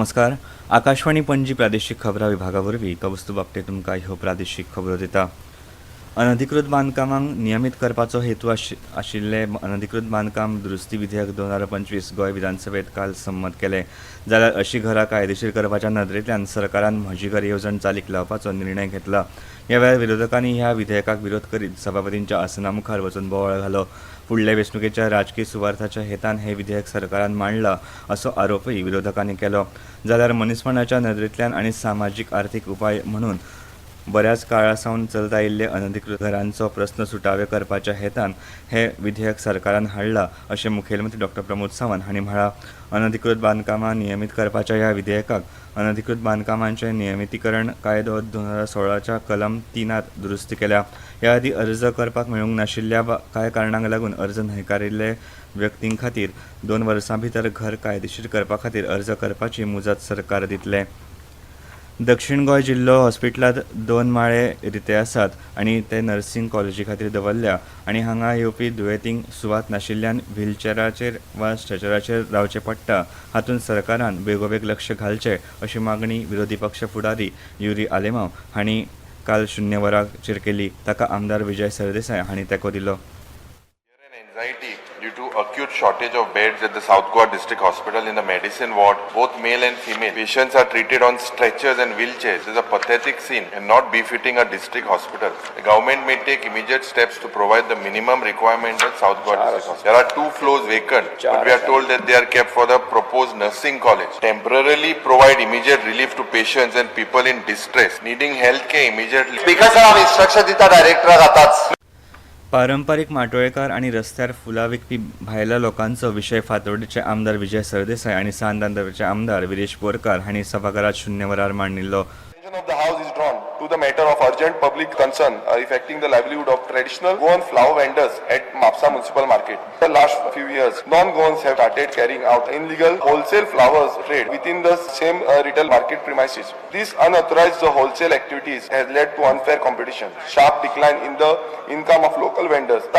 नमस्कार. आकाशवाणी पणजी प्रादेशीक खबरां विभागावरवीं कवस्तू बाबतींत तुमकां ह्यो प्रादेशीक खबरो दिता. अनधिकृत बांदकामांक नियमीत करपाचो हेतू आशिल्लें अनधिकृत बांदकाम दुरुस्ती विधेयक 2025 गोंय विधानसभेत काल संमत केलें. जाल्यार अशीं घरां कायदेशीर करपाच्या नदरेंतल्यान सरकारान म्हजी घर येवजण चालीक लावपाचो निर्णय घेतला. ह्या वेळार विरोधकांनी ह्या विधेयकाक विरोध करीत सभापतींच्या आसना मुखार वचून बोवाळ घालो. फुडले वेंचणुकेच्या राजकीय सुवार्थाच्या हेतान हे विधेयक सरकारान मांडलां असो आरोपय विरोधकांनी केलो. जाल्यार मनीसपणाच्या नदरेंतल्यान आनी सामाजीक आर्थीक उपाय म्हणून बऱ्याच काळासावन चलत आयिल्ले अनधिकृत घरांचो प्रस्न सुटावे करपाच्या हेतान हे विधेयक सरकारान हाडलां अशें मुखेलमंत्री डॉ. प्रमोद सावंत हांणी म्हळां. अनधिकृत बांदकामां नियमीत करपाच्या ह्या विधेयकाक अनधिकृत बांदकामांचें नियमितीकरण कायदो 2016च्या कलम 3 दुरुस्ती केल्या. ह्या आदी अर्ज करपाक मेळूंक नाशिल्ल्या कांय कारणांक लागून अर्ज न्हयकारिल्ले व्यक्तीं खातीर 2 वर्सां भितर घर कायदेशीर करपा खातीर अर्ज करपाची मुजत सरकार दितले. दक्षिण गोंय जिल्लो हॉस्पिटलांत 2 माळे रिते आसात आनी ते नर्सिंग कॉलेजी खातीर दवरल्या आनी हांगा येवपी दुयेंतींक सुवात नाशिल्ल्यान व्हीलचॅराचेर वा स्ट्रेचराचेर रावचें पडटा. हातूंत सरकारान बेगोबेग लक्ष घालचें अशी मागणी विरोधी पक्ष फुडारी युरी आलेमांव हांणी काल 0 वरांचेर केली. ताका आमदार विजय सरदेसाय हांणी तेंको दिलो. Anxiety due to acute shortage of beds at the South Goa District Hospital in the medicine ward. Both male and female patients are treated on stretchers and wheelchairs. This is a pathetic scene and not befitting a district hospital. The government may take immediate steps to provide the minimum requirement at South Goa District Hospital. There are 2 floors vacant, but we are told that they are kept for the proposed nursing college. Temporarily provide immediate relief to patients and people in distress needing health care immediately. Speaker sir, instruction दिता director आताच. पारंपारीक माटोळेकार आनी रस्त्यार फुलां विकपी भायल्या लोकांचो विशय फातोर्डेचे आमदार विजय सरदेसाय आनी सांतांदरचे आमदार विरेश बोरकार हांणी सभाघरांत 0 वरार मांडिल्लो. Of the House is drawn to the matter of urgent public concern affecting the livelihood of traditional Goan flower vendors at Mapsa Municipal Market. The last few years, non-Goans have started carrying out illegal wholesale flowers trade within the same retail market premises. This unauthorized wholesale activities has led to unfair competition, sharp decline in the income of local vendors.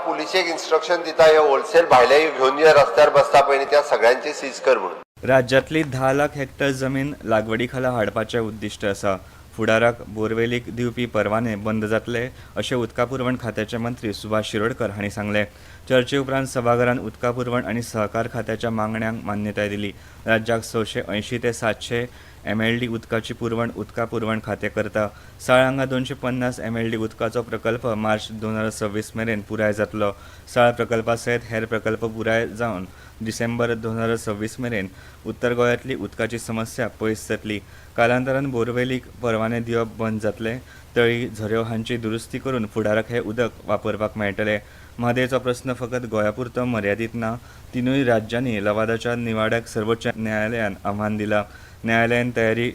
पोलिसेक instruction दिता हे wholesale भायले घेवन जे रस्त्यार बसता पळय त्या सगळ्यांची सीज कर म्हणून. राज्यांतली 10 लाख हेक्टर जमीन लागवडी खाला हाडपाचें उद्दिश्ट आसा. फुडाराक बोरवेलीक दिवपी परवाने बंद जातले अशें उदका पुरवण खात्याचे मंत्री सुभाष शिरोडकर हांणी सांगलें. चर्चे उपरांत सभाघरांत उदका पुरवण आनी सहकार खात्याच्या मागण्यांक मान्यताय दिली. राज्याक 680 ते 700 MLD उदकाची पुरवण उदका पुरवण खातें करता. साळांगा 250 MLD उदकाचो प्रकल्प मार्च 2026 मेरेन पुराय जातलो. साळ प्रकल्पा सयत हेर प्रकल्प पुराय जावन डिसेंबर 2026 मेरेन उत्तर गोंयांतली उदकाची समस्या पयस जातली. कालांतरान बोरवेलीक परवाने दिवप बंद जातले. तळी झऱ्यो हांची दुरुस्ती करून फुडाराक हे उदक वापरपाक मेळटलें. म्हादेचो प्रस्न फकत गोंयापुरतो मर्यादीत ना. 3 राज्यांनी लवादाच्या निवाड्याक सर्वोच्च न्यायालयान आव्हान दिलां. न्यायालयान तयारी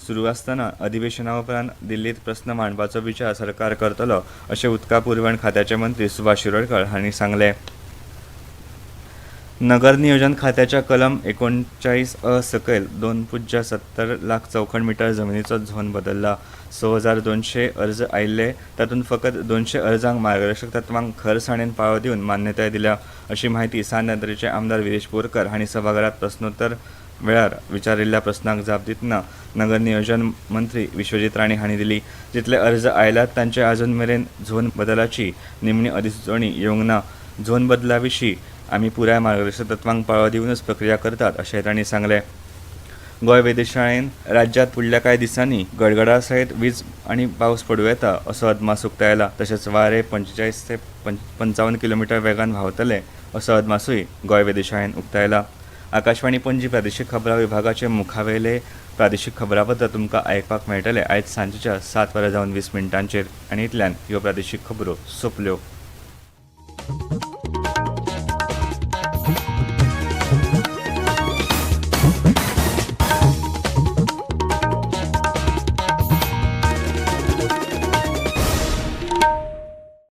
सुरू आसतना अधिवेशना उपरांत दिल्लीत प्रस्न मांडपाचो विचार सरकार करतलो अशें उदका पुरवण खात्याचे मंत्री सुभाष शिरोडकर हांणी सांगलें. नगर नियोजन खात्याच्या कलम 39 सकयल 2.70 लाख चौखण मीटर जमनीचो झोन बदलला. 6200 अर्ज आयिल्ले, तातूंत फकत 200 अर्जांक मार्गदर्शक तत्वांक खरसाणेन पाळो दिवन मान्यताय दिल्या अशी माहिती सांतांदरेचे आमदार विरेश बोरकार हांणी सभाघरांत प्रस्नोत्तर वेळार विचारिल्ल्या प्रस्नाक जाप दितना नगर नियोजन मंत्री विश्वजीत राणे हांणी दिली. जितले अर्ज आयल्यात तांचे आजून मेरेन झोन बदलाची निमणी अधिसुचोवणी येवंक ना. झोन बदला विशीं आमी पुराय मार्गदर्शक तत्वांक पाळो दिवनच प्रक्रिया करतात अशें तांणी सांगलें. गोंय वेधशाळेन राज्यांत फुडल्या कांय दिसांनी गडगडा सयत वीज आनी पावस पडूं येता असो अदमास उक्तायला. तशेंच वारे 45 ते 55 किलोमीटर वेगान व्हांवतले असो अदमासूय गोंय वेधशाळेन उक्तायला. आकाशवाणी पणजी प्रादेशीक खबरां विभागाचे मुखावेले प्रादेशीक खबरांबद्दल तुमकां आयकपाक मेळटले आयज सांजेच्या 7 वरां जावन 20 मिनटांचेर. आनी इतल्यान ह्यो प्रादेशीक खबरो सोंपल्यो.